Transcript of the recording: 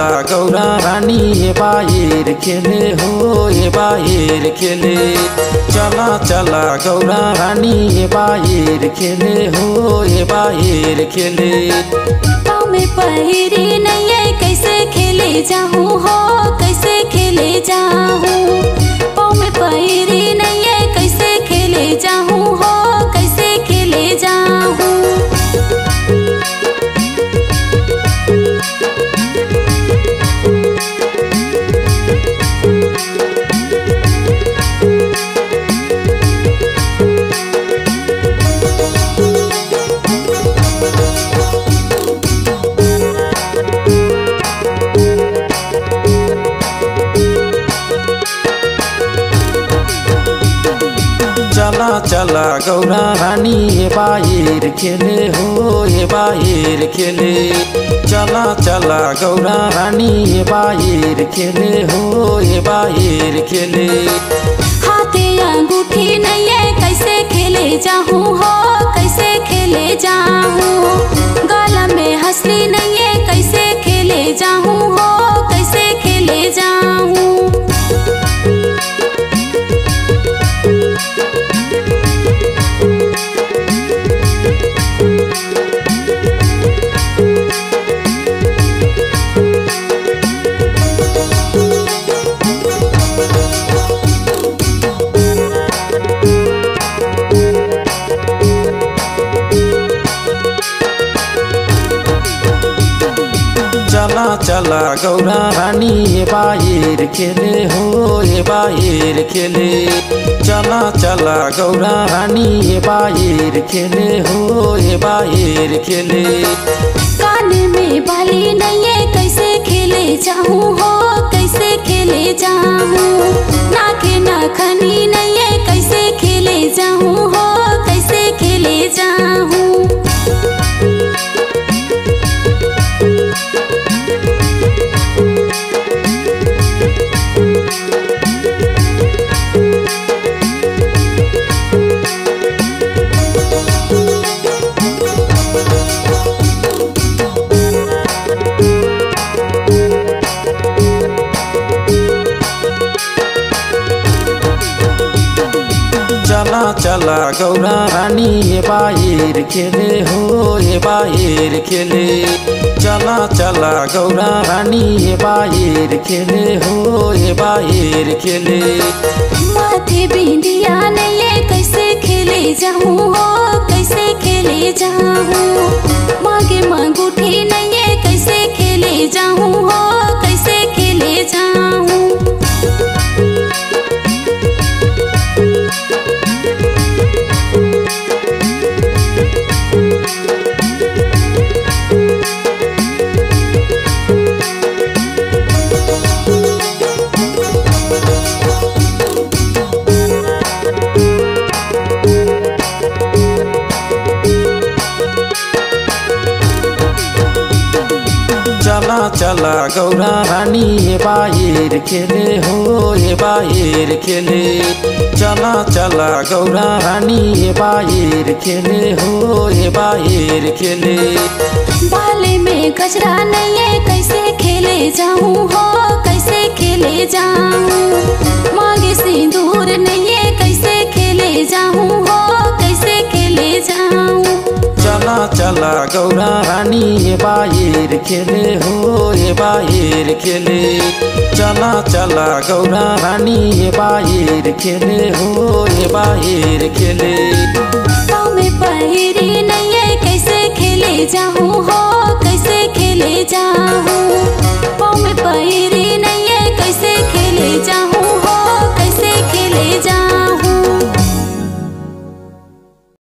चला गौरा रानी ये बाहिर खेले हो ये बाहिर खेले। चला चला गौरा रानी ये बाहिर खेले हो ये बाहिर खेले। पाँव में पहिरी नहीं है कैसे खेले जाऊँ हो कैसे खेले जाऊँ। पाँव में पहिरी नहीं है कैसे खेले जाऊँ हो कैसे खेले जाऊँ। चला चला गौरा रानी ये बाहिर खेले हो ये बाहिर खेले। चला चला गौरा रानी ये बाहिर खेले हो ये बाहिर खेले। हाथे अंगूठी नहीं है कैसे खेले जाऊँ हो कैसे खेले जाऊँ। गला में हंसली नहीं है कैसे खेले जाऊँ हो कैसे खेले जाऊँ। चला चला गौरा रानी ये बाहिर खेले हो ये बाहिर खेले। चला चला गौरा रानी ये बाहिर खेले हो ये बाहिर खेले। कान में बाली नहीं है कैसे खेले जाऊँ हो कैसे खेले जाऊँ। नाके नाखनी नहीं है कैसे खेले जाऊँ हो कैसे खेले जाऊँ। चला चला गौरा रानी ये बाहिर खेले हो ये बाहिर खेले। चला चला गौरा रानी ये बाहिर खेले हो ये बाहिर खेले। माथे बिंदिया नहीं है कैसे खेले जाऊँ हो कैसे खेले जाऊँ। मांगे मांगूठी नहीं है कैसे खेले जाऊँ हो कैसे खेले जाऊँ। चला चला गौरा रानी ये बाहिर खेले हो ये बाहिर खेले। चला चला गौरा रानी ये बाहिर खेले हो ये बाहिर खेले। बाले में गजरा नहीं है कैसे खेले जाऊँ हो कैसे खेले जाऊँ। मांगे सिंदूर नहीं है कैसे खेले जाऊँ हो कैसे खेले जाऊँ। चला चला गौरा रानी ये बाहिर खेले हो ये बाहिर खेले। चला चला गौरा रानी ये बाहिर खेले हो ये बाहिर खेले। पाँव में पहिरी नहीं है कैसे खेले जाऊँ हो